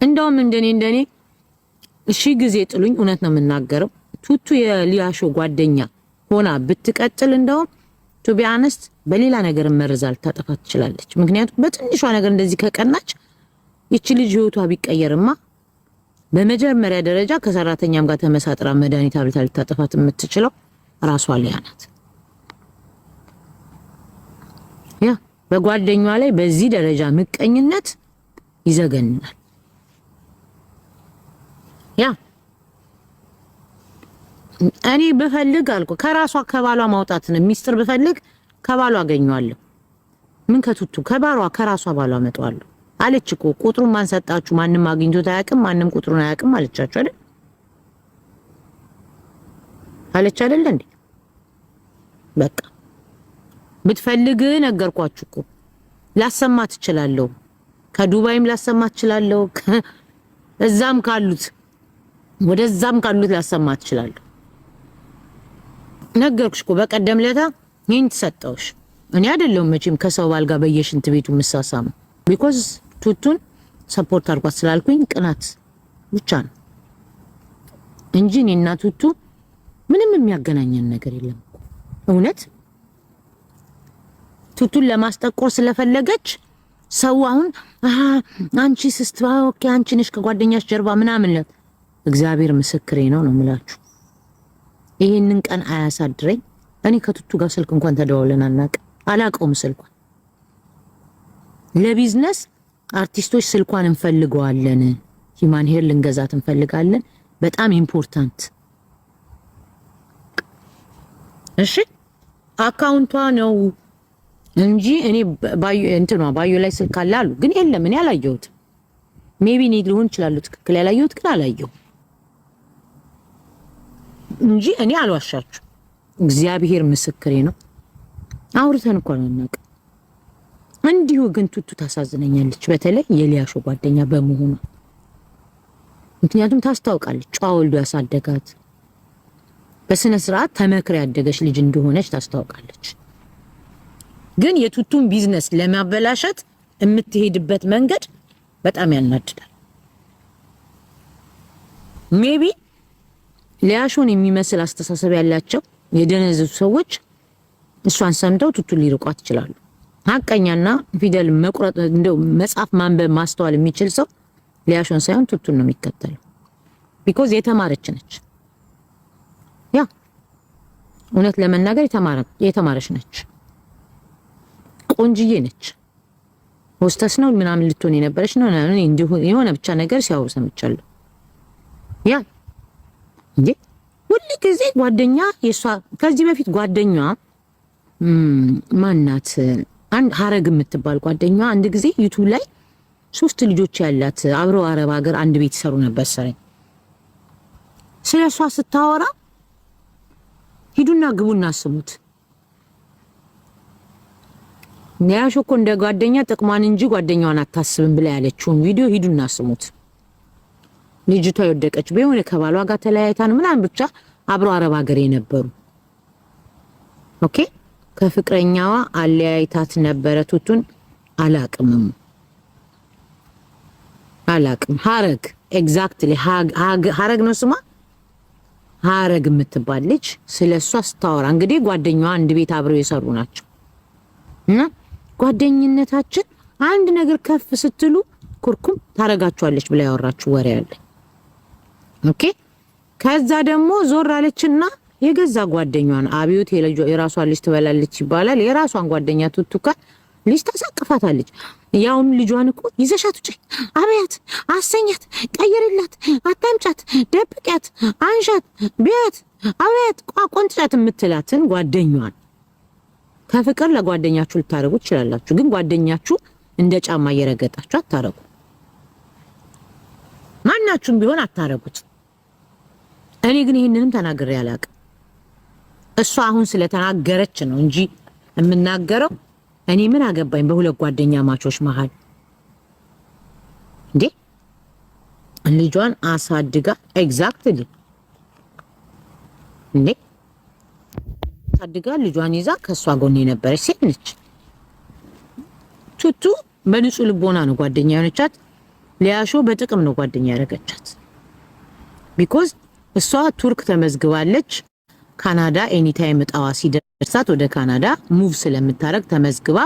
እንደውም እንደኔ እሺ ጊዜ ጥሉኝ እውነት ነው የምናገረው ቱቱ የሊያሾ ጓደኛ ሆና ብትቀጥል እንደውም ቱ ቢ አነስት በሌላ ነገር መርዛል ታጠፋ ትችላለች። ምክንያቱም በትንሿ ነገር እንደዚህ ከቀናች ይቺ ልጅ ህይወቷ ቢቀየርማ በመጀመሪያ ደረጃ ከሰራተኛም ጋር ተመሳጥራ መድኃኒት አብልታ ልታጠፋት የምትችለው ራሷ ሊያ ናት። ያ በጓደኛዋ ላይ በዚህ ደረጃ ምቀኝነት ይዘገናል። ያ እኔ በፈልግ አልኩ ከራሷ ከባሏ ማውጣት ነው ሚስጥር በፈልግ ከባሏ አገኘዋለሁ። ምን ከቱቱ ከባሏ ከራሷ ባሏ መጣዋለሁ አለች እኮ። ቁጥሩን ማን ሰጣችሁ? ማንንም አግኝቶት አያውቅም፣ ማንንም ቁጥሩን አያውቅም አለቻችሁ አይደል? አለች አይደል እንዴ? በቃ ብትፈልግ ነገርኳችሁ እኮ ላሰማት እችላለሁ። ከዱባይም ላሰማት እችላለሁ። እዛም ካሉት ወደዛም ካሉት ላሰማት እችላለሁ። ነገርኩሽ እኮ በቀደም ለታ ይሄን ተሰጠውሽ። እኔ አይደለሁም መቼም ከሰው ባል ጋር በየሽንት ቤቱ ምሳሳም ቢኮዝ ቱቱን ሰፖርት አድርጓት ስላልኩኝ ቅናት ብቻ ነው እንጂ እኔና ቱቱ ምንም የሚያገናኘን ነገር የለም። እውነት ቱቱን ለማስጠቆር ስለፈለገች ሰው አሁን አንቺ ስስትባ ኦኬ አንቺ ነሽ ከጓደኛሽ ጀርባ ምናምን እግዚአብሔር ምስክሬ ነው የምላችሁ። ይሄንን ቀን አያሳድረኝ። እኔ ከቱቱ ጋር ስልክ እንኳን ተደዋውለን አላውቀውም ስልኳን። ለቢዝነስ አርቲስቶች ስልኳን እንፈልገዋለን፣ ሂማን ሄር ልንገዛት እንፈልጋለን፣ በጣም ኢምፖርታንት። እሺ አካውንቷ ነው እንጂ እኔ ባዩ ላይ ስልክ አለ አሉ፣ ግን የለም እኔ አላየሁት። ሜቢ እኔ ሊሆን ይችላል ትክክል ያላየሁት፣ ግን አላየሁም እንጂ እኔ አልዋሻችሁ። እግዚአብሔር ምስክሬ ነው። አውርተን እኮ ነው እናውቅ። እንዲሁ ግን ቱቱ ታሳዝነኛለች፣ በተለይ የሊያሾ ጓደኛ በመሆኗ። ምክንያቱም ታስታውቃለች፣ ጨዋ ወልዶ ያሳደጋት በስነ ስርዓት ተመክራ ያደገች ልጅ እንደሆነች ታስታውቃለች። ግን የቱቱን ቢዝነስ ለማበላሸት የምትሄድበት መንገድ በጣም ያናድዳል። ሜቢ ሊያሾን የሚመስል አስተሳሰብ ያላቸው የደነዘዙ ሰዎች እሷን ሰምተው ቱቱን ሊርቋት ይችላሉ። ሀቀኛና ፊደል መቁረጥ እንደው መጻፍ ማንበብ ማስተዋል የሚችል ሰው ሊያሾን ሳይሆን ቱቱን ነው የሚከተለው። ቢኮዝ የተማረች ነች። ያ እውነት ለመናገር የተማረች ነች። ቆንጅዬ ነች። ሆስተስ ነው ምናምን ልትሆን የነበረች ነው እንዲሁ የሆነ ብቻ ነገር ሲያወሩ ሰምቻለሁ። ያ እንዴ ሁሉ ጊዜ ጓደኛ የሷ ከዚህ በፊት ጓደኛዋ ማናት አንድ ሀረግ የምትባል ጓደኛዋ አንድ ጊዜ ዩቲዩብ ላይ 3 ልጆች ያላት አብረው አረብ ሀገር አንድ ቤት ይሰሩ ነበር ሰረኝ። ስለሷ ስታወራ ሂዱና ግቡና ስሙት። ሊያሾ እኮ እንደ ጓደኛ ጥቅሟን እንጂ ጓደኛዋን አታስብም ብላ ያለችውን ቪዲዮ ሂዱና ስሙት። ልጅቷ የወደቀች በሆነ ከባሏ ጋር ተለያይታን ምናምን ብቻ አብረው አረብ ሀገር የነበሩ ኦኬ ከፍቅረኛዋ አለያይታት ነበረ። ቱቱን አላቅም ሀረግ ኤግዛክትሊ ሀረግ ነው ስማ ሀረግ የምትባል ልጅ ስለሷ ስታወራ እንግዲህ ጓደኛዋ አንድ ቤት አብረው የሰሩ ናቸው እና ጓደኝነታችን አንድ ነገር ከፍ ስትሉ ኩርኩም ታረጋቸዋለች ብላ ያወራችሁ ወሬ አለ። ኦኬ ከዛ ደግሞ ዞር አለችና የገዛ ጓደኛዋን አብዮት የራሷን ልጅ ትበላለች ይባላል። የራሷን ጓደኛ ቱቱካ ልጅ ታሳቅፋታለች። ያውም ልጇን እኮ ይዘሻት ውጪ፣ አብያት፣ አሰኛት፣ ቀይርላት፣ አታምጫት፣ ደብቂያት፣ አንሻት፣ ቢያት፣ አብያት፣ ቋቆንጥጫት የምትላትን ጓደኛዋን ከፍቅር ለጓደኛችሁ ልታረጉ ትችላላችሁ። ግን ጓደኛችሁ እንደ ጫማ እየረገጣችሁ አታረጉ። ማናችሁም ቢሆን አታረጉት። እኔ ግን ይሄንንም ተናግሬ አላውቅም። እሷ አሁን ስለተናገረች ነው እንጂ የምናገረው እኔ ምን አገባኝ በሁለት ጓደኛ ማቾች መሃል እንዴ። ልጇን አሳድጋ ኤግዛክትሊ እንዴ አሳድጋ ልጇን ይዛ ከሷ ጎን የነበረች ሴት ነች። ቱቱ በንጹህ ልቦና ነው ጓደኛ የሆነቻት። ሊያሾ በጥቅም ነው ጓደኛ ያደረገቻት። ቢኮዝ እሷ ቱርክ ተመዝግባለች። ካናዳ ኤኒ ታይም እጣዋ ሲደርሳት ወደ ካናዳ ሙቭ ስለምታረግ ተመዝግባ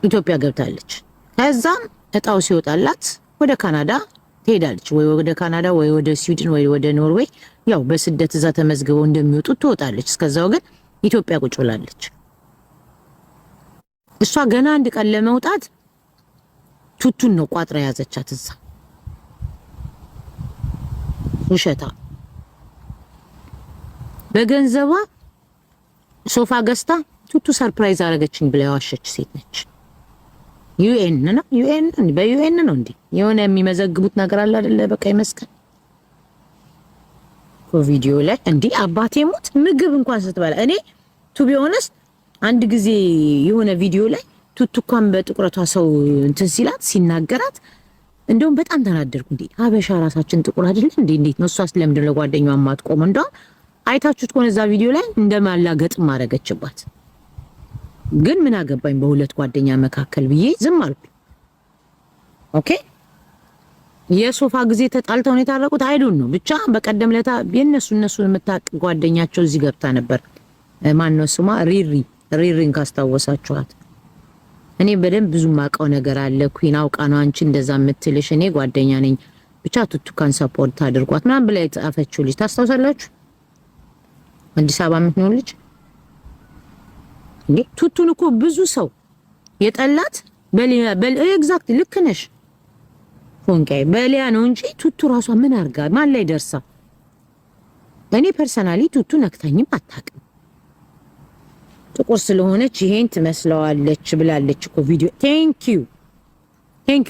ኢትዮጵያ ገብታለች። ከዛም እጣው ሲወጣላት ወደ ካናዳ ትሄዳለች። ወይ ወደ ካናዳ ወይ ወደ ስዊድን ወይ ወደ ኖርዌይ፣ ያው በስደት እዛ ተመዝግበው እንደሚወጡት ትወጣለች። እስከዛው ግን ኢትዮጵያ ቁጭ ብላለች። እሷ ገና አንድ ቀን ለመውጣት ቱቱን ነው ቋጥራ ያዘቻት እዛ። ውሸታ በገንዘቧ ሶፋ ገዝታ ቱቱ ሰርፕራይዝ አረገችኝ ብላ ያዋሸች ሴት ነች። ዩኤን ነው ዩኤን በዩኤን ነው እንዴ የሆነ የሚመዘግቡት ነገር አለ አይደለ? በቃ ይመስከን ቪዲዮ ላይ እንዴ አባቴ ሞት ምግብ እንኳን ስትበላ እኔ ቱ ቢ ኦነስት አንድ ጊዜ የሆነ ቪዲዮ ላይ ቱቱ እንኳን በጥቁረቷ ሰው እንትን ሲላት ሲናገራት እንደውም በጣም ተናደርኩ። እንዴ ሀበሻ ራሳችን ጥቁር አይደል እንዴ? እንዴት ነው እሷስ ለምንድን ነው ጓደኛዋ ማትቆም? እንደው አይታችሁት ከሆነ እዛ ቪዲዮ ላይ እንደማላገጥ ማረገችባት። ግን ምን አገባኝ በሁለት ጓደኛ መካከል ብዬ ዝም አልኩ። ኦኬ የሶፋ ጊዜ ተጣልተው ነው የታረቁት። አይዶን ነው ብቻ በቀደም ለታ የነሱን የምታቅ ጓደኛቸው እዚህ ገብታ ነበር። ማን ነው ስሟ? ሪሪን ካስታወሳችኋት። እኔ በደንብ ብዙ ማውቀው ነገር አለ። ኩዊን አውቃ ነው አንቺ እንደዛ የምትልሽ። እኔ ጓደኛ ነኝ ብቻ ቱቱካን ሰፖርት አድርጓት ምናምን ብላ የጻፈችው ልጅ ታስታውሳላችሁ? አዲስ አበባ የምትኖር ልጅ እንዴ ቱቱን እኮ ብዙ ሰው የጠላት በሊያ ኤግዛክት ልክ ነሽ ፎንቃይ በሊያ ነው እንጂ ቱቱ ራሷ ምን አርጋ ማን ላይ ደርሳ? እኔ ፐርሰናሊ ቱቱ ነክታኝም አታውቅም። ጥቁር ስለሆነች ይሄን ትመስለዋለች ብላለች እኮ ቪዲዮ። ቴንክ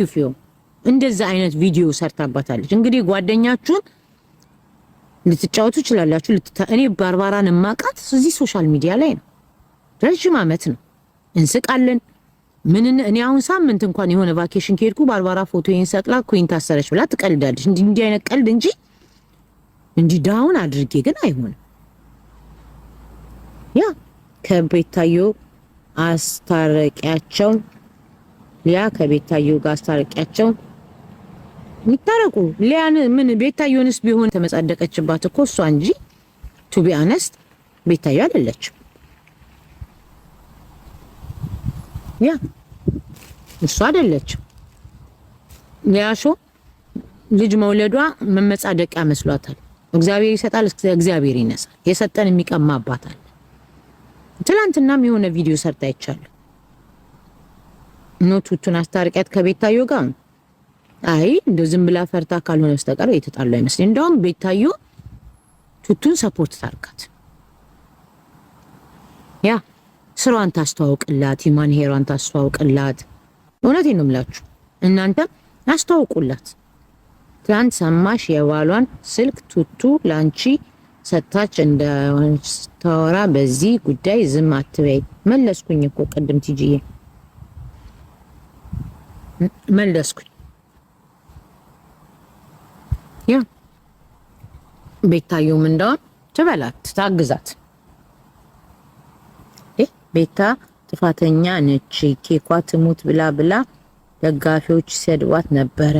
ዩ ፊዮ እንደዛ አይነት ቪዲዮ ሰርታባታለች። እንግዲህ ጓደኛችሁን ልትጫወቱ ይችላላችሁ። እኔ ባርባራን ማቃት እዚህ ሶሻል ሚዲያ ላይ ነው። ረጅም አመት ነው እንስቃለን። እኔ አሁን ሳምንት እንኳን የሆነ ቫኬሽን ከሄድኩ ባርባራ ፎቶዬን ሰቅላ ኩዊን ታሰረች ብላ ትቀልዳለች። እንዲህ አይነት ቀልድ እንጂ ዳውን አድርጌ ግን አይሆንም። ያ ከቤታዮ አስታረቂያቸው ሊያ ከቤታዮ ጋር አስታረቂያቸው ይታረቁ። ሊያን ምን ቤታዮንስ ቢሆን ተመጻደቀችባት እኮ እሷ እንጂ ቱ ቢ አነስት ቤታዮ አይደለችም። ያ እሷ አይደለችም። ሊያሾ ልጅ መውለዷ መመጻደቂያ መስሏታል። እግዚአብሔር ይሰጣል፣ እግዚአብሔር ይነሳል። የሰጠን የሚቀማባታል። ትላንትናም የሆነ ቪዲዮ ሰርታ ይቻላል። ቱቱን አስታርቂያት ከቤታዮ ጋር አይ እንደው ዝም ብላ ፈርታ ካልሆነ በስተቀር የተጣሉ አይመስልም። እንደውም ቤታዮ ቱቱን ሰፖርት ታርጋት። ያ ስራዋን ታስተዋውቅላት፣ ሂማን ሄሯን ታስተዋውቅላት። እውነቴን ነው የምላችሁ እናንተም አስተዋውቁላት። ትላንት ሰማሽ የባሏን ስልክ ቱቱ ላንቺ ሰታች እንደሆነች ታወራ፣ በዚህ ጉዳይ ዝም አትበይ። መለስኩኝ እኮ ቀደም ትጂዬ መለስኩኝ። ያ ቤታዮም እንደው ትበላት ታግዛት። ቤታ ጥፋተኛ ነች፣ ኬኳ ትሙት ብላ ደጋፊዎች ሲሰድቧት ነበረ።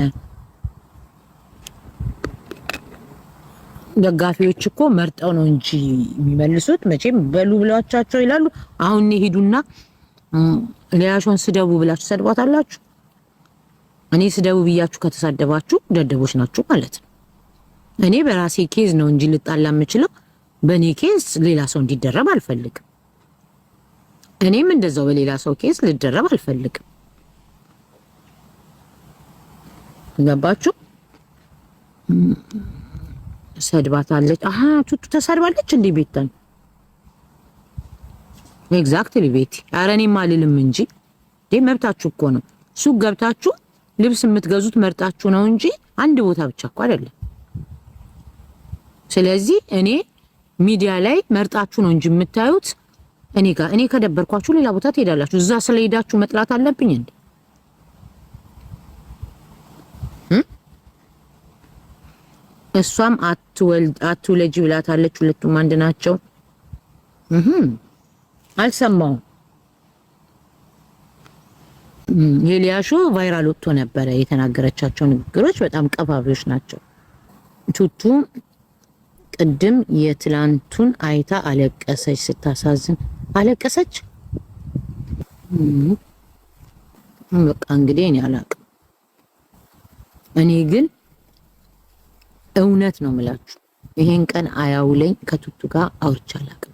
ደጋፊዎች እኮ መርጠው ነው እንጂ የሚመልሱት መቼም በሉ ብላቻቸው ይላሉ። አሁን ሄዱና ሊያሾን ስደቡ ብላችሁ ሰድቧታላችሁ። እኔ ስደቡ ብያችሁ ከተሳደባችሁ ደደቦች ናችሁ ማለት ነው። እኔ በራሴ ኬዝ ነው እንጂ ልጣላ የምችለው በኔ ኬዝ ሌላ ሰው እንዲደረብ አልፈልግም። እኔም እንደዛው በሌላ ሰው ኬዝ ልደረብ አልፈልግም። ገባችሁ? ሰድባታለች። አሃ ቱቱ ተሰድባለች እንዴ ቤታን? ኤግዛክትሊ ቤቲ። ኧረ እኔም አልልም እንጂ መብታችሁ እኮ ነው። ሱቅ ገብታችሁ ልብስ የምትገዙት መርጣችሁ ነው እንጂ አንድ ቦታ ብቻ እኮ አይደለም። ስለዚህ እኔ ሚዲያ ላይ መርጣችሁ ነው እንጂ የምታዩት። እኔ ከደበርኳችሁ ሌላ ቦታ ትሄዳላችሁ። እዛ ስለሄዳችሁ መጥላት አለብኝ እንዴ? እሷም አትውለጂ ብላታለች። ሁለቱም አንድ ናቸው። አልሰማውም። የሊያሾ ቫይራል ወጥቶ ነበረ። የተናገረቻቸው ንግግሮች በጣም ቀፋፊዎች ናቸው። ቱቱ ቅድም የትላንቱን አይታ አለቀሰች። ስታሳዝን አለቀሰች። በቃ እንግዲህ እኔ አላቅም። እኔ ግን እውነት ነው የምላችሁ ይሄን ቀን አያውለኝ ከቱቱ ጋር አውርቼ አላቅም።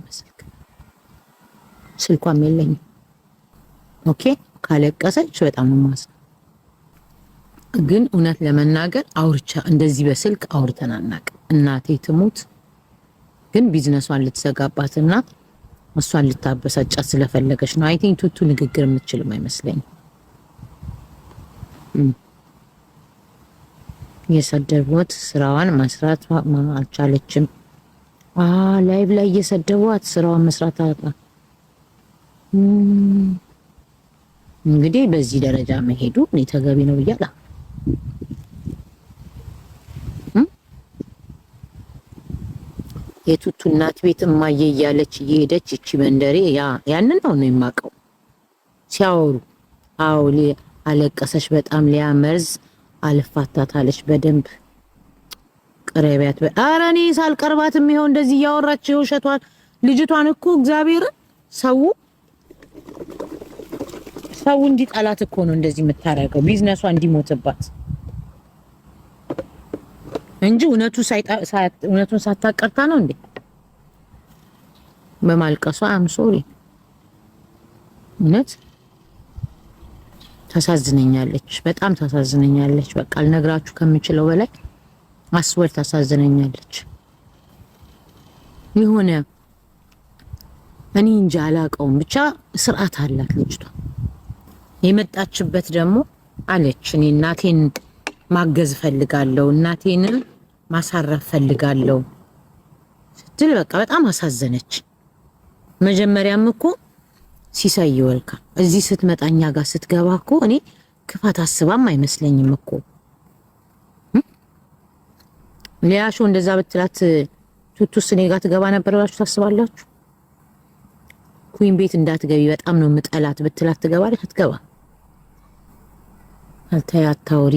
ስልኳም የለኝም። ኦኬ ካለቀሰች በጣም ነው ማስ ግን እውነት ለመናገር አውርቻ እንደዚህ በስልክ አውርተን አናቅም። እናቴ ትሙት ግን ቢዝነሷን ልትዘጋባትና እሷን ልታበሳጫት ስለፈለገች ነው። አይ ቲንክ ቱቱ ንግግር የምትችልም አይመስለኝም። የሰደቧት ስራዋን መስራት አልቻለችም። ላይቭ ላይ እየሰደቧት ስራዋን መስራት አጣ። እንግዲህ በዚህ ደረጃ መሄዱ እኔ ተገቢ ነው ብያላ። የቱቱ እናት ቤት እማዬ እያለች እየሄደች እቺ መንደሬ ያንን ነው የማውቀው ሲያወሩ። አዎ አለቀሰች በጣም ሊያመርዝ አልፋታታለች በደንብ ቅረቢያት። ኧረ እኔ ሳልቀርባትም ይኸው እንደዚህ እያወራች የውሸቷን ልጅቷን እኮ እግዚአብሔርን ሰው እንዲጠላት እኮ ነው እንደዚህ የምታረገው ቢዝነሷ እንዲሞትባት እንጂ እውነቱን ሳታቀርታ ነው እንዴ በማልቀሷ። አም ሶሪ እውነት ታሳዝነኛለች፣ በጣም ታሳዝነኛለች። በቃ ልነግራችሁ ከምችለው በላይ አስወር ታሳዝነኛለች። የሆነ እኔ እንጃ አላውቀውም፣ ብቻ ስርዓት አላት ልጅቷ። የመጣችበት ደግሞ አለች እኔ እናቴን ማገዝ ፈልጋለሁ፣ እናቴን ማሳረፍ ፈልጋለሁ ስትል በቃ በጣም አሳዘነች። መጀመሪያም እኮ ሲሳይ ወልካ እዚህ ስትመጣኛ ጋር ስትገባ እኮ እኔ ክፋት አስባም አይመስለኝም እኮ። ሊያሾ እንደዛ ብትላት ቱቱስ እኔ ጋር ትገባ ነበር ብላችሁ ታስባላችሁ? ኩዊን ቤት እንዳትገቢ በጣም ነው ምጠላት ብትላት ትገባለች? አትገባ። አታውሪ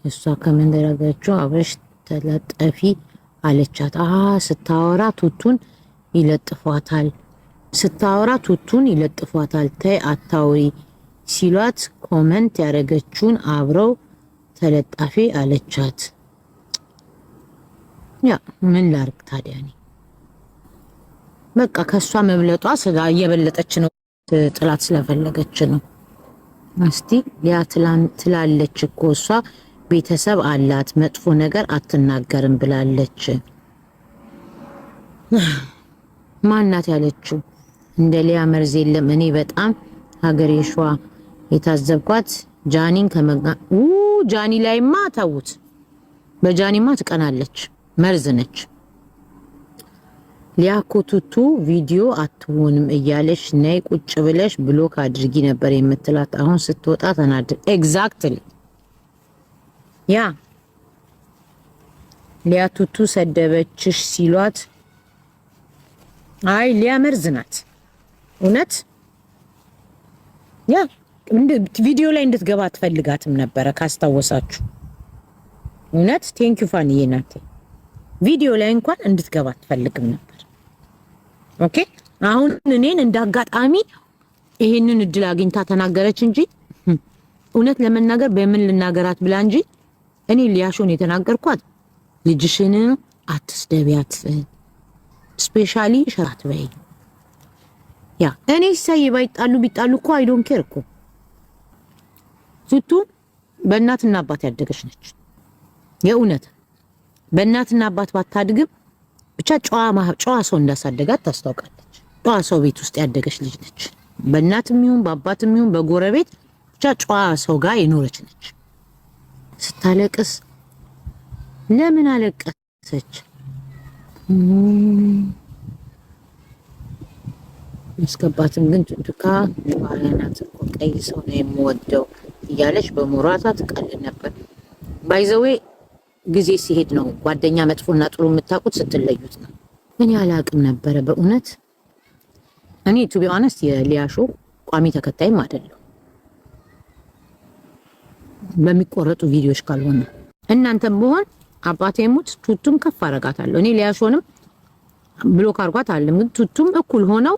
እሷ ከመንደረገችው አብረሽ ተለጠፊ አለቻት። ስታወራ ቱቱን ይለጥፏታል፣ ተይ አታውሪ ሲሏት ኮመንት ያደረገችውን አብረው ተለጣፊ አለቻት። ያ ምን ላርግ ታዲያ? እኔ በቃ ከሷ መብለጧ እየበለጠች ነው፣ ጥላት ስለፈለገች ነው። እስቲ ሊያ ትላለች እኮ እሷ ቤተሰብ አላት መጥፎ ነገር አትናገርም ብላለች። ማናት ያለችው? እንደ ሊያ መርዝ የለም። እኔ በጣም ሀገሬ ሸዋ የታዘብኳት ጃኒን ጃኒ ላይማ ታውት በጃኒማ ትቀናለች፣ መርዝ ነች። ሊያ እኮ ቱቱ ቪዲዮ አትሆንም እያለሽ ነይ ቁጭ ብለሽ ብሎክ አድርጊ ነበር የምትላት። አሁን ስትወጣ ተናደድ። ኤግዛክትሊ ያ ሊያ ቱቱ ሰደበችሽ ሲሏት አይ ሊያ መርዝ ናት እውነት። ያ ቪዲዮ ላይ እንድትገባ አትፈልጋትም ነበረ ካስታወሳችሁ። እውነት ቴንክ ዩ ፋንዬ ናት። ቪዲዮ ላይ እንኳን እንድትገባ አትፈልግም ነበር። ኦኬ አሁን እኔን እንዳጋጣሚ ይሄንን እድል አግኝታ ተናገረች እንጂ እውነት ለመናገር በምን ልናገራት ብላ እንጂ እኔ ሊያሾን የተናገርኳት ልጅሽን አትስደቢያት፣ ስፔሻሊ ሸራት በይ። ያ እኔ ሳይ ቢጣሉ እኮ አይ ዶንት ኬር እኮ። ቱቱ በእናትና አባት ያደገች ነች። የእውነት በእናትና አባት ባታድግም ብቻ ጨዋ ሰው እንዳሳደጋት ታስታውቃለች። ጨዋ ሰው ቤት ውስጥ ያደገች ልጅ ነች። በእናትም ይሁን በአባትም ይሁን በጎረቤት ብቻ ጨዋ ሰው ጋር የኖረች ነች። ስታለቅስ ለምን አለቀሰች? መስከባትም ግን ቱቱካ ባለናት እኮ ቀይ ሰው ነው የምወደው እያለች በሞራቷ ትቀልድ ነበር። ባይዘዌ ጊዜ ሲሄድ ነው ጓደኛ መጥፎና ጥሩ የምታውቁት ስትለዩት ነው። እኔ አላቅም ነበረ በእውነት። እኔ ቱ ቢ ኦነስት የሊያሾ ቋሚ ተከታይም አይደለም። በሚቆረጡ ቪዲዮዎች ካልሆነ እናንተም በሆን አባቴ ሙት ቱቱም ከፍ አረጋታለሁ። እኔ ሊያሾንም ብሎክ አርጓት አለም ግን ቱቱም እኩል ሆነው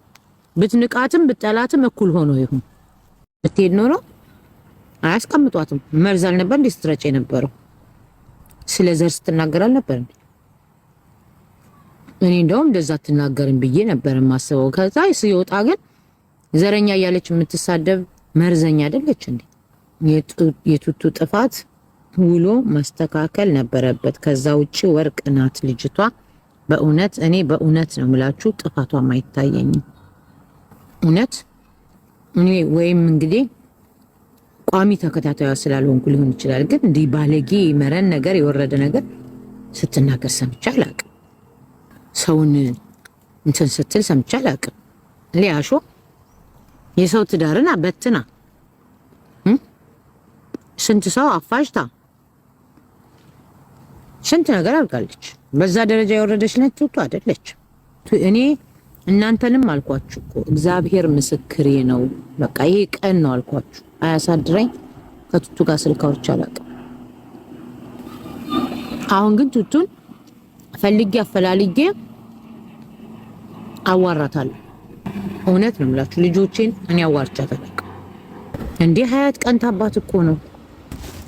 ብትንቃትም ብትጠላትም እኩል ሆኖ ይሁን ብትሄድ ኖሮ አያስቀምጧትም። መርዛል ነበር ዲስትራጭ የነበረው ስለ ዘር ስትናገራል ነበር። እኔ እንደውም እንደዛ ትናገርን ብዬ ነበር ማስበው። ከዛ ሲወጣ ግን ዘረኛ እያለች የምትሳደብ መርዘኛ አይደለች እንዴ? የቱቱ ጥፋት ውሎ መስተካከል ነበረበት። ከዛ ውጪ ወርቅ ናት ልጅቷ። በእውነት እኔ በእውነት ነው የምላችሁ ጥፋቷ ማይታየኝም። እውነት እኔ ወይም እንግዲህ ቋሚ ተከታታዩ ስላልሆንኩ ሊሆን ይችላል። ግን እንዲህ ባለጌ መረን ነገር የወረደ ነገር ስትናገር ሰምቼ አላቅም። ሰውን እንትን ስትል ሰምቼ አላቅም። ሊያሾ የሰው ትዳርን አበትና ስንት ሰው አፋጅታ ስንት ነገር አድርጋለች። በዛ ደረጃ የወረደች ነች ቱቱ አይደለች። እኔ እናንተንም አልኳችሁ እኮ እግዚአብሔር ምስክሬ ነው። በቃ ይሄ ቀን ነው አልኳችሁ። አያሳድረኝ ከቱቱ ጋር ስልክ አውርቼ አላቅም። አሁን ግን ቱቱን ፈልጌ አፈላልጌ አዋራታለሁ። እውነት ነው የምላችሁ ልጆቼን እኔ አዋርቻታለሁ። እንዴ ሀያት ቀን ታባት እኮ ነው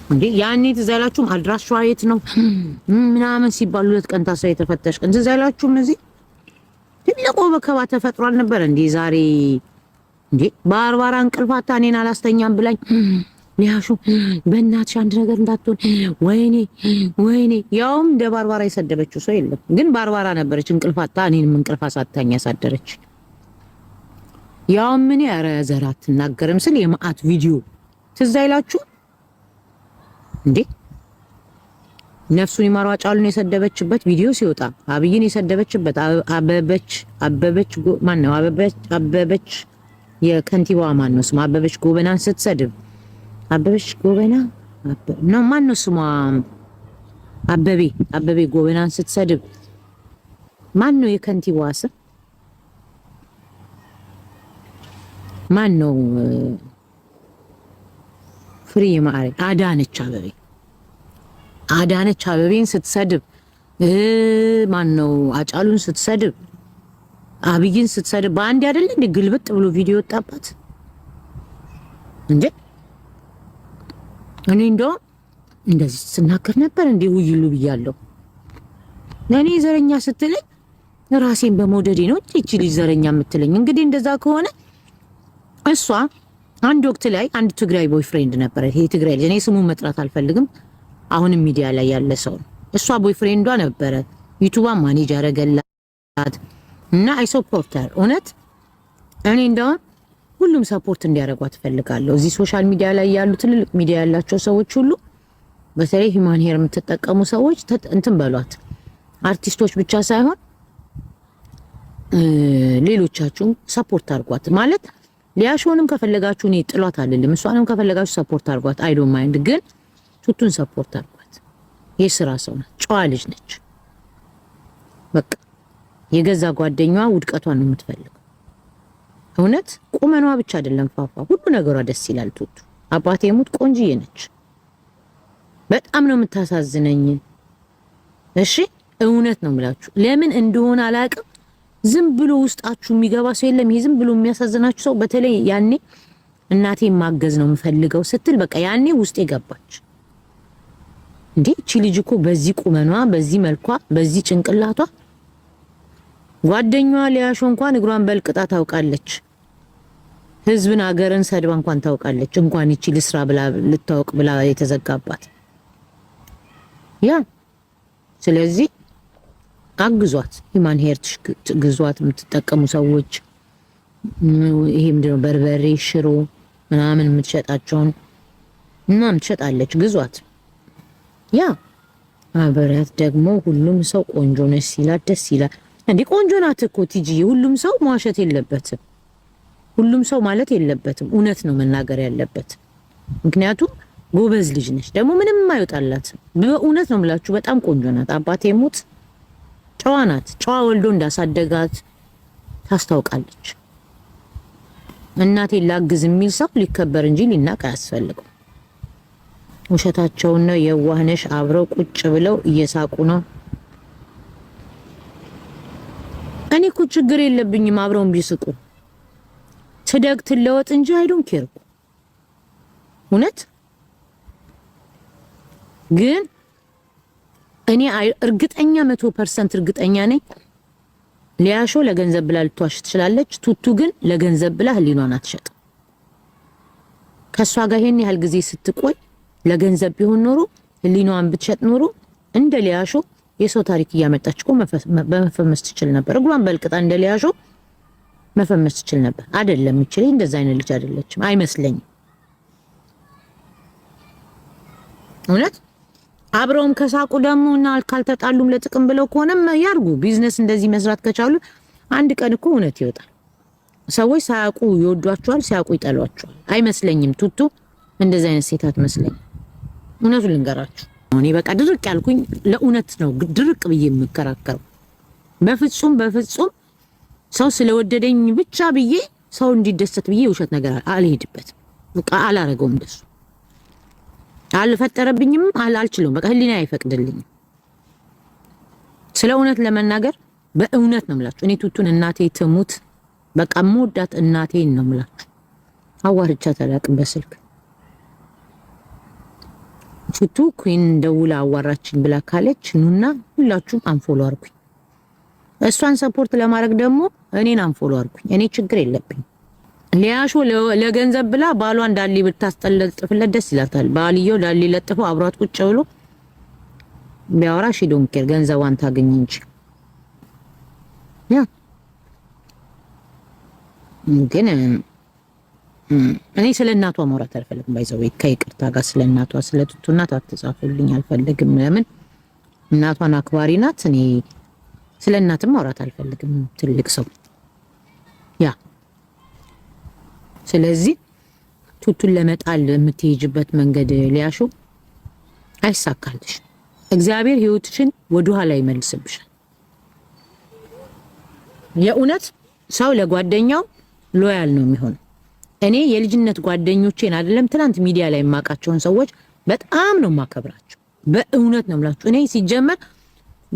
እንዴ ያኔ ትዛላችሁም አድራሻዋ የት ነው ምናምን ሲባል 2 ቀን ታስራ የተፈተሽ ቀን ትዛላችሁም እዚህ ትልቁ በከባ ተፈጥሯል ነበር እንዴ ዛሬ እንዴ ባርባራ እንቅልፋታ እኔን አላስተኛም ብላኝ ሊያሹ በእናትሽ አንድ ነገር እንዳትሆን ወይኔ ያውም እንደ ባርባራ የሰደበችው ሰው የለም። ግን ባርባራ ነበረች እንቅልፋታ እኔንም እንቅልፋ ሳታኛ ያሳደረች። ያውም ምን ያረ ዘራት ተናገረም ስል የማአት ቪዲዮ ትዝ አይላችሁ እንዴ ነፍሱን ይማረው አጫሉን የሰደበችበት ቪዲዮ ሲወጣ አብይን የሰደበችበት አበበች ማን ነው አበበች የከንቲባዋ ማን ነው ስሟ አበበች ጎበናን ስትሰድብ አበበች ጎበና ነው ማን ነው ስሟ አበቤ ጎበናን ስትሰድብ ማን ነው የከንቲባዋ ስም ማን ነው? ፍሪ ማሪ አዳነች አበቤን ስትሰድብ ማን ነው? አጫሉን ስትሰድብ አብይን ስትሰድብ በአንድ አይደል እንዴ ግልብጥ ብሎ ቪዲዮ ወጣባት እንዴ? እኔ እንደዚህ ስናገር ነበር እንዴ ውይሉ ብያለሁ። ለኔ ዘረኛ ስትለኝ ራሴን በመውደዴ ነው እቺ ልጅ ዘረኛ የምትለኝ። እንግዲህ እንደዛ ከሆነ እሷ አንድ ወቅት ላይ አንድ ትግራይ ቦይፍሬንድ ነበር። ይሄ ትግራይ ልጅ እኔ ስሙን መጥራት አልፈልግም። አሁንም ሚዲያ ላይ ያለ ሰው ነው። እሷ ቦይፍሬንዷ ነበረ። ዩቲዩብ ማኔጅ ያረጋላት እና አይ ሰፖርተር እውነት እኔ ሁሉም ሰፖርት እንዲያረጓት ፈልጋለሁ። እዚህ ሶሻል ሚዲያ ላይ ያሉ ትልልቅ ሚዲያ ያላቸው ሰዎች ሁሉ በተለይ ሂማን ሄር የምትጠቀሙ ሰዎች እንትን በሏት። አርቲስቶች ብቻ ሳይሆን ሌሎቻችሁም ሰፖርት አርጓት። ማለት ሊያሾንም ከፈለጋችሁ እኔ ጥሏት አይደለም፣ እሷንም ከፈለጋችሁ ሰፖርት አርጓት። አይ ዶንት ማይንድ፣ ግን ቱቱን ሰፖርት አርጓት። የስራ ሰው ናት፣ ጨዋ ልጅ ነች። በቃ የገዛ ጓደኛዋ ውድቀቷን ነው የምትፈልገው። እውነት ቁመኗ ብቻ አይደለም ፋፋ፣ ሁሉ ነገሯ ደስ ይላል። ቱቱ አባቴ ሙት ቆንጂዬ ነች። በጣም ነው የምታሳዝነኝ። እሺ እውነት ነው የምላችሁ። ለምን እንደሆነ አላውቅም። ዝም ብሎ ውስጣችሁ የሚገባ ሰው የለም። ይሄ ዝም ብሎ የሚያሳዝናችሁ ሰው በተለይ ያኔ እናቴ ማገዝ ነው የምፈልገው ስትል በቃ ያኔ ውስጤ ገባች። እንዴ እቺ ልጅ እኮ በዚህ ቁመኗ፣ በዚህ መልኳ፣ በዚህ ጭንቅላቷ ጓደኛዋ ሊያሾ እንኳን እግሯን በልቅጣ ታውቃለች። ህዝብን አገርን ሰድባ እንኳን ታውቃለች። እንኳን እቺ ልስራ ብላ ልታውቅ ብላ የተዘጋባት ያ። ስለዚህ አግዟት፣ ሂማን ሄር ግዟት። የምትጠቀሙ ሰዎች ይሄ ምንድነው በርበሬ፣ ሽሮ ምናምን የምትሸጣቸውን ምናምን ትሸጣለች፣ ግዟት። ያ አበራት ደግሞ ሁሉም ሰው ቆንጆ ነሽ ሲላት ደስ ይላል። እንዴ ቆንጆ ናት እኮ ቲጂ። ሁሉም ሰው መዋሸት የለበትም። ሁሉም ሰው ማለት የለበትም። እውነት ነው መናገር ያለበት። ምክንያቱም ጎበዝ ልጅ ነች፣ ደግሞ ምንም አይወጣላት። በእውነት ነው የምላችሁ፣ በጣም ቆንጆ ናት። አባቴ ሙት ጨዋ ናት። ጨዋ ወልዶ እንዳሳደጋት ታስታውቃለች። እናቴ ላግዝ የሚል ሰው ሊከበር እንጂ ሊናቅ አያስፈልገው። ውሸታቸውን ነው። የዋህነሽ አብረው ቁጭ ብለው እየሳቁ ነው። እኔ እኮ ችግር የለብኝም አብረውን ቢስቁ። ትደግ ትለወጥ እንጂ አይ ዶንት ኬር። እውነት ግን እኔ እርግጠኛ 100% እርግጠኛ ነኝ ሊያሾ ለገንዘብ ብላ ልትዋሽ ትችላለች። ቱቱ ግን ለገንዘብ ብላ ህሊኗን አትሸጥም። ከሷ ጋር ይሄን ያህል ጊዜ ስትቆይ ለገንዘብ ቢሆን ኖሮ ህሊኗን ብትሸጥ ኖሮ እንደ ሊያሾ የሰው ታሪክ እያመጣች እኮ መፈመስ ትችል ነበር። እግሯን በልቅጣ እንደ ሊያሾ መፈመስ ትችል ነበር። አይደለም እቺ እንደዛ አይነት ልጅ አይደለችም አይመስለኝም። እውነት አብረውም ከሳቁ ደሞና ካልተጣሉም ለጥቅም ብለው ከሆነም ያርጉ። ቢዝነስ እንደዚህ መስራት ከቻሉ አንድ ቀን እኮ እውነት ይወጣል። ሰዎች ሳያውቁ ይወዷቸዋል፣ ሲያውቁ ይጠሏቸዋል። አይመስለኝም ቱቱ እንደዛ አይነት ሴት አትመስለኝም። እውነቱን ልንገራችሁ እኔ በቃ ድርቅ ያልኩኝ ለእውነት ነው ድርቅ ብዬ የምከራከረው። በፍጹም ሰው ስለወደደኝ ብቻ ብዬ ሰው እንዲደሰት ብዬ ውሸት ነገር አልሄድበትም። በቃ አላረገውም። እንደሱ አልፈጠረብኝም፣ አልችለውም። በቃ ህሊና አይፈቅድልኝም። ስለ እውነት ለመናገር በእውነት ነው የምላችሁ። እኔ ቱቱን እናቴ ትሙት በቃ ሞዳት እናቴን ነው የምላችሁ። አዋርቻት አላቅም በስልክ ቱቱ ኩን ደውላ አዋራችኝ ብላ ካለች ኑና ሁላችሁም አንፎሎ አርጉኝ። እሷን ሰፖርት ለማድረግ ደግሞ እኔን አንፎሎ አርጉኝ። እኔ ችግር የለብኝ። ሊያሾ ለገንዘብ ብላ ባሏን ዳሊ ብታስጠለጥፍለት ደስ ይላታል። ባልየው ዳሊ ለጥፎ አብሯት ቁጭ ብሎ ቢያወራ ሺ ዶንት ኬር ገንዘቧን ታገኝ እንጂ ያ ግን እኔ ስለ እናቷ ማውራት አልፈልግም። ባይዘው ከይቅርታ ጋር ስለ እናቷ ስለ ቱቱ እናት አትጻፉልኝ አልፈልግም። ለምን እናቷን አክባሪ ናት። እኔ ስለ እናትም ማውራት አልፈልግም። ትልቅ ሰው ያ ስለዚህ ቱቱን ለመጣል የምትሄጅበት መንገድ ሊያሾ አይሳካልሽ። እግዚአብሔር ህይወትሽን ወደ ኋላ ይመልስብሻል። የእውነት ሰው ለጓደኛው ሎያል ነው የሚሆነው። እኔ የልጅነት ጓደኞቼን አይደለም ትናንት ሚዲያ ላይ የማውቃቸውን ሰዎች በጣም ነው ማከብራቸው። በእውነት ነው የምላችሁ። እኔ ሲጀመር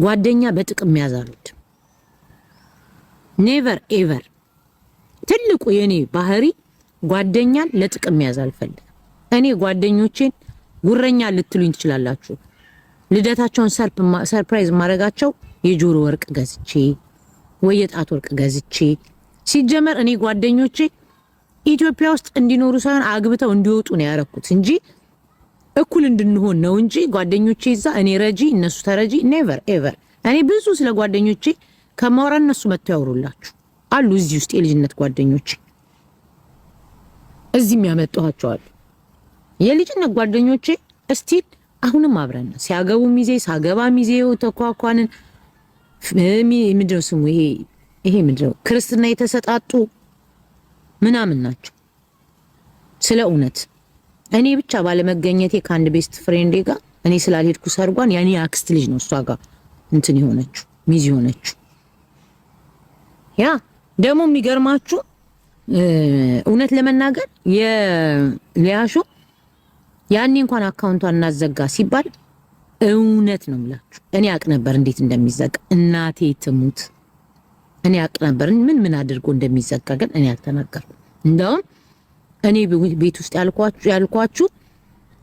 ጓደኛ በጥቅም መያዝ አልወድም። ኔቨር ኤቨር። ትልቁ የኔ ባህሪ ጓደኛን ለጥቅም መያዝ አልፈልግም። እኔ ጓደኞቼን ጉረኛ ልትሉኝ ትችላላችሁ። ልደታቸውን ሰርፕራይዝ ማድረጋቸው የጆሮ ወርቅ ገዝቼ ወይ የጣት ወርቅ ገዝቼ። ሲጀመር እኔ ጓደኞቼ ኢትዮጵያ ውስጥ እንዲኖሩ ሳይሆን አግብተው እንዲወጡ ነው ያረኩት እንጂ እኩል እንድንሆን ነው እንጂ ጓደኞቼ ይዛ እኔ ረጂ እነሱ ተረጂ ኔቨር ኤቨር። እኔ ብዙ ስለ ጓደኞቼ ከማውራ እነሱ መጥተው ያወሩላችሁ አሉ። እዚህ ውስጥ የልጅነት ጓደኞቼ እዚህ የሚያመጣቸው አሉ። የልጅነት ጓደኞቼ እስቲል አሁንም አብረን ሲያገቡ ሚዜ ሳገባ ሚዜው ተኳኳንን። ምንድነው ስሙ ይሄ ምንድነው ክርስትና የተሰጣጡ ምናምን ናቸው። ስለ እውነት እኔ ብቻ ባለመገኘቴ ከአንድ ቤስት ፍሬንዴ ጋር እኔ ስላልሄድኩ ሰርጓን ያኔ አክስት ልጅ ነው እሷ ጋር እንትን የሆነችው ሚዜ ሆነችው። ያ ደግሞ የሚገርማችሁ እውነት ለመናገር የሊያሾ ያኔ እንኳን አካውንቷን እናዘጋ ሲባል እውነት ነው የምላችሁ እኔ አቅ ነበር እንዴት እንደሚዘጋ። እናቴ ትሙት እኔ አቅ ነበር ምን አድርጎ እንደሚዘጋ፣ ግን እኔ አልተናገርኩም። እንደውም እኔ ቤት ውስጥ ያልኳችሁ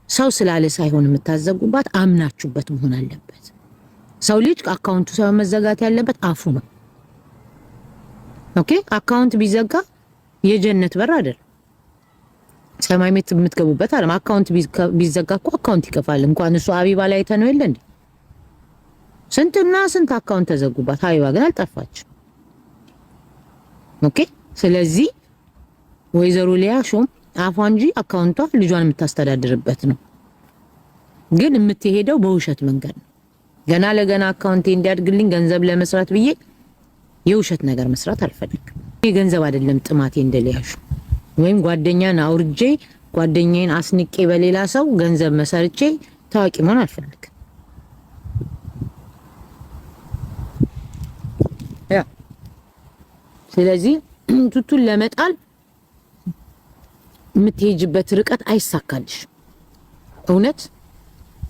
ሰው ስላለ ሳይሆን የምታዘጉባት አምናችሁበት መሆን አለበት። ሰው ልጅ አካውንቱ ሳይሆን መዘጋት ያለበት አፉ ነው። ኦኬ አካውንት ቢዘጋ የጀነት በር አይደል ሰማይ የምትገቡበት አይደል። አካውንት ቢዘጋ እኮ አካውንት ይከፋል። እንኳን እሱ ሀቢባ ላይ ተነው የለ እንዴ ስንትና ስንት አካውንት ተዘጉባት። ሀቢባ ግን አልጠፋች። ኦኬ ስለዚህ ወይዘሮ ሊያሾም አፏ እንጂ አካውንቷ ልጇን የምታስተዳድርበት ነው። ግን የምትሄደው በውሸት መንገድ ነው። ገና ለገና አካውንቴ እንዲያድግልኝ ገንዘብ ለመስራት ብዬ የውሸት ነገር መስራት አልፈልግም። ገንዘብ አይደለም ጥማቴ እንደሊያሹ ወይም ጓደኛን አውርጄ ጓደኛዬን አስንቄ በሌላ ሰው ገንዘብ መሰርቼ ታዋቂ መሆን አልፈልግም። ያ ስለዚህ ቱቱን ለመጣል የምትሄጅበት ርቀት አይሳካልሽ። እውነት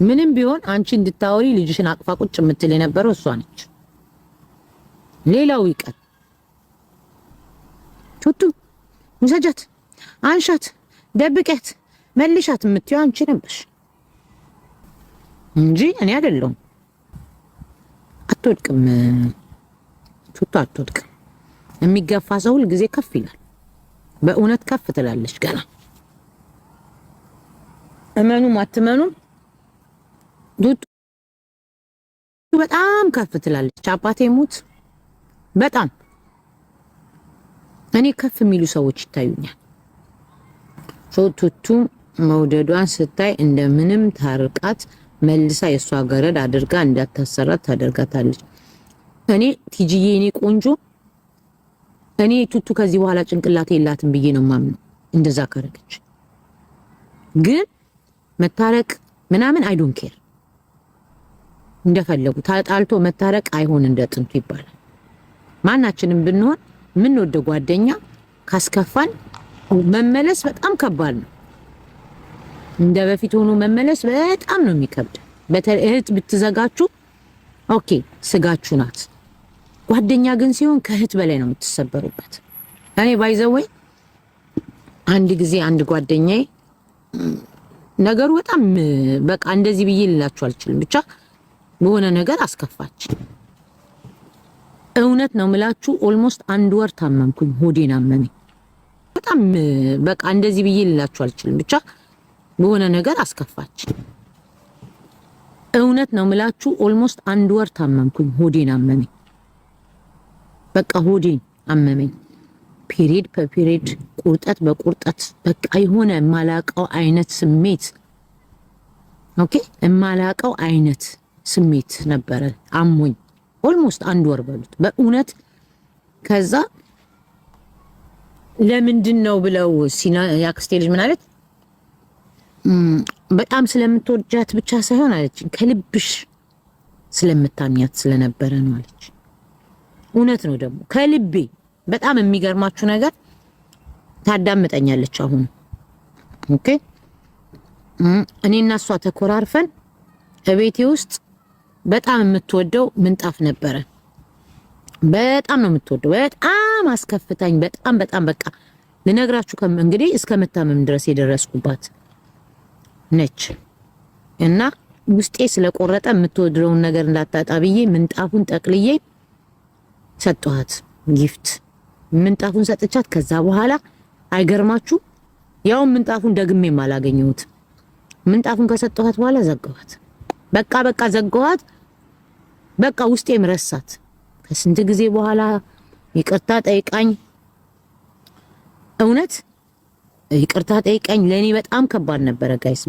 ምንም ቢሆን አንቺ እንድታወሪ ልጅሽን አቅፋ ቁጭ የምትል የነበረው እሷ ነች። ሌላው ይቀር ቱቱ ሙሰጃት፣ አንሻት፣ ደብቀት፣ መልሻት የምትይው አንቺ ነበርሽ እንጂ እኔ አይደለሁም። አትወድቅም ቱቱ አትወድቅም። የሚገፋ ሰው ሁል ጊዜ ከፍ ይላል። በእውነት ከፍ ትላለች ገና። እመኑም አትመኑም ቱቱ በጣም ከፍ ትላለች። አባቴ ሙት በጣም እኔ ከፍ የሚሉ ሰዎች ይታዩኛል። ቱቱ መውደዷን ስታይ እንደምንም ታርቃት መልሳ የሷ ገረድ አድርጋ እንዳታሰራት ታደርጋታለች። እኔ ቲጂዬ እኔ ቆንጆ እኔ ቱቱ ከዚህ በኋላ ጭንቅላት የላትም ብዬ ነው ማምነው። እንደዛ ካረገች ግን መታረቅ ምናምን አይ ዶንት ኬር እንደፈለጉ ታጣልቶ መታረቅ አይሆን እንደ ጥንቱ ይባላል። ማናችንም ብንሆን ምን ወደ ጓደኛ ካስከፋን መመለስ በጣም ከባድ ነው። እንደ በፊት ሆኖ መመለስ በጣም ነው የሚከብድ። በተለይ እህት ብትዘጋችሁ ኦኬ ስጋችሁ ናት። ጓደኛ ግን ሲሆን ከእህት በላይ ነው የምትሰበሩበት። እኔ ባይዘወይ አንድ ጊዜ አንድ ጓደኛዬ ነገሩ በጣም በቃ እንደዚህ ብዬ ልላችሁ አልችልም፣ ብቻ በሆነ ነገር አስከፋች። እውነት ነው ምላችሁ ኦልሞስት አንድ ወር ታመምኩኝ። ሆዴን አመመኝ በጣም በቃ እንደዚህ ብዬ ልላችሁ አልችልም፣ ብቻ በሆነ ነገር አስከፋች። እውነት ነው ምላችሁ ኦልሞስት አንድ ወር ታመምኩኝ። ሆዴን አመመኝ በቃ ሆዴን አመመኝ። ፒሪድ በፒሪድ ቁርጠት በቁርጠት በቃ የሆነ የማላቀው አይነት ስሜት ኦኬ የማላቀው አይነት ስሜት ነበረ። አሞኝ ኦልሞስት አንድ ወር በሉት በእውነት። ከዛ ለምንድን ነው ብለው ያክስቴ ልጅ ምን አለች? በጣም ስለምትወጃት ብቻ ሳይሆን አለች ከልብሽ ስለምታምኛት ስለነበረ ነው አለች። እውነት ነው ደግሞ ከልቤ። በጣም የሚገርማችሁ ነገር ታዳምጠኛለች አሁን ኦኬ። እኔና እሷ ተኮራርፈን እቤቴ ውስጥ በጣም የምትወደው ምንጣፍ ነበረ። በጣም ነው የምትወደው። በጣም አስከፍታኝ በጣም በጣም በቃ ልነግራችሁ እንግዲህ እስከ መታመም ድረስ የደረስኩባት ነች። እና ውስጤ ስለቆረጠ የምትወደውን ነገር እንዳታጣ ብዬ ምንጣፉን ጠቅልዬ ሰጠኋት ጊፍት። ምንጣፉን ሰጥቻት ከዛ በኋላ አይገርማችሁ ያው ምንጣፉን ደግሜም አላገኘሁት። ምንጣፉን ከሰጠኋት በኋላ ዘጋኋት። በቃ ዘጋኋት። በቃ ውስጤም ረሳት። ከስንት ጊዜ በኋላ ይቅርታ ጠይቃኝ፣ እውነት ይቅርታ ጠይቃኝ። ለኔ በጣም ከባድ ነበረ ጋይስ፣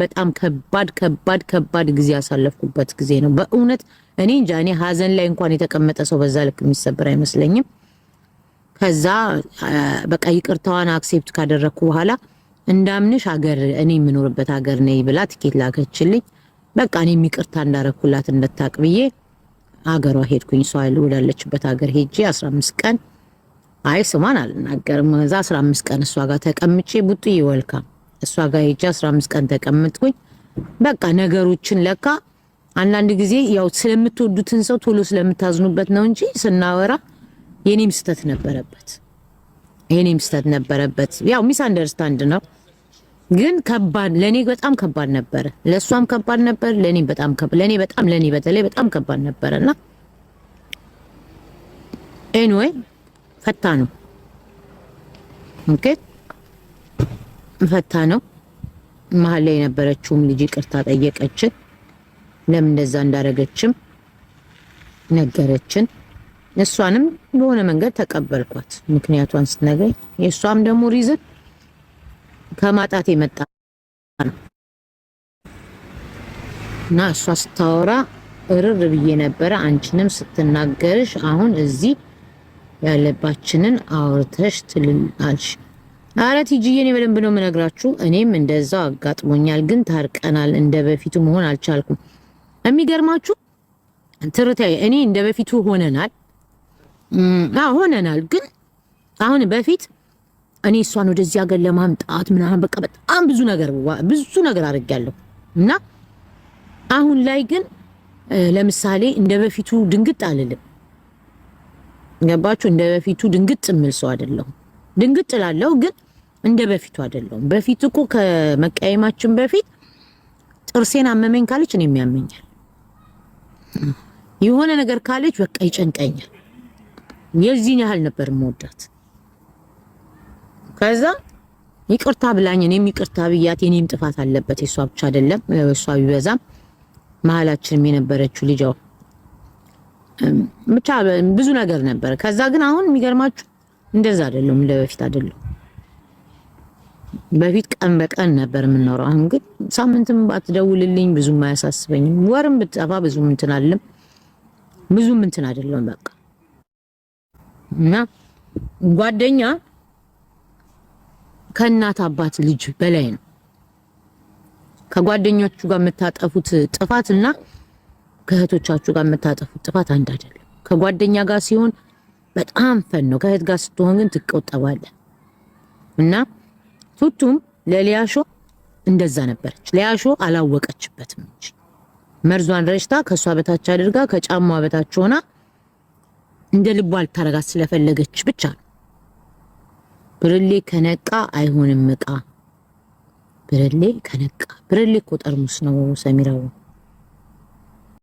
በጣም ከባድ ጊዜ ያሳለፍኩበት ጊዜ ነው በእውነት። እኔ እንጃ እኔ ሀዘን ላይ እንኳን የተቀመጠ ሰው በዛ ልክ የሚሰበር አይመስለኝም። ከዛ በቃ ይቅርታዋን አክሴፕት ካደረኩ በኋላ እንዳምንሽ ሀገር እኔ የምኖርበት ሀገር ነኝ ብላ ትኬት ላከችልኝ። በቃ እኔ ይቅርታ እንዳረኩላት እንደታቅ ብዬ ሀገሯ ሄድኩኝ። እሷ ወዳለችበት ሀገር ሄጄ 15 ቀን አይ ስሟን አልናገርም። እዛ 15 ቀን እሷ ጋር ተቀምጬ ቡጥዬ ወልካም እሷ ጋር ሄጄ 15 ቀን ተቀምጥኩኝ። በቃ ነገሮችን ለካ አንዳንድ ጊዜ ያው ስለምትወዱትን ሰው ቶሎ ስለምታዝኑበት ነው እንጂ ስናወራ የኔም ስተት ነበረበት። ያው ሚስ አንደርስታንድ ነው ግን ከባድ ለኔ በጣም ከባድ ነበር። ለሷም ከባድ ነበር፣ ለኔ በተለይ በጣም ከባድ ነበርና ኤኒዌይ ፈታ ነው ኦኬ ፈታ ነው። መሀል ላይ የነበረችውም ልጅ ይቅርታ ጠየቀችን። ለምን እንደዛ እንዳረገችም ነገረችን። እሷንም በሆነ መንገድ ተቀበልኳት ምክንያቷን ስትነግረኝ። የሷም ደግሞ ሪዝን ከማጣት የመጣ ነው እና እሷ ስታወራ እርር ብዬ ነበረ። አንቺንም ስትናገርሽ አሁን እዚህ ያለባችንን አውርተሽ ትልልአልሽ። አረ ቲጂዬ እኔ በደንብ ነው የምነግራችሁ። እኔም እንደዛው አጋጥሞኛል፣ ግን ታርቀናል። እንደ በፊቱ መሆን አልቻልኩም። የሚገርማችሁ ትርታዬ እኔ እንደ በፊቱ ሆነናል ሆነናል። ግን አሁን በፊት እኔ እሷን ወደዚህ ሀገር ለማምጣት ምናምን በቃ በጣም ብዙ ነገር አድርጌያለሁ እና አሁን ላይ ግን ለምሳሌ እንደ በፊቱ ድንግጥ አልልም። ገባችሁ? እንደ በፊቱ ድንግጥ ምል ሰው አይደለሁም። ድንግጥ ላለው ግን እንደ በፊቱ አይደለሁም። በፊት እኮ ከመቀየማችን በፊት ጥርሴን አመመኝ ካለች እኔም ያመኛል። የሆነ ነገር ካለች በቃ ይጨንቀኛል። የዚህን ያህል ነበር የምወዳት። ከዛ ይቅርታ ብላኝ እኔም ይቅርታ ብያት የኔም ጥፋት አለበት የሷ ብቻ አይደለም። እሷ ቢበዛም መሀላችንም የነበረችው ልጅው ብቻ ብዙ ነገር ነበር። ከዛ ግን አሁን የሚገርማችሁ እንደዛ አይደለም፣ እንደ በፊት አይደለም። በፊት ቀን በቀን ነበር የምንኖረው። አሁን ግን ሳምንትም ባትደውልልኝ ብዙም አያሳስበኝም። ወርም ብትጠፋ ብዙም እንትን አይደለም፣ ብዙም እንትን አይደለም በቃ። እና ጓደኛ ከእናት አባት ልጅ በላይ ነው። ከጓደኞቹ ጋር የምታጠፉት ጥፋትና ከእህቶቻችሁ ጋር የምታጠፉት ጥፋት አንድ አይደለም። ከጓደኛ ጋር ሲሆን በጣም ፈን ነው፣ ከእህት ጋር ስትሆን ግን ትቆጠባለህ። እና ቱቱም ለሊያሾ እንደዛ ነበረች። ሊያሾ አላወቀችበትም እንጂ መርዟን ረሽታ ከሷ በታች አድርጋ ከጫማዋ በታች ሆና እንደ ልቧ ልታረጋት ስለፈለገች ብቻ ነው። ብርሌ ከነቃ አይሆንም እቃ። ብርሌ ከነቃ፣ ብርሌ እኮ ጠርሙስ ነው ሰሚራው።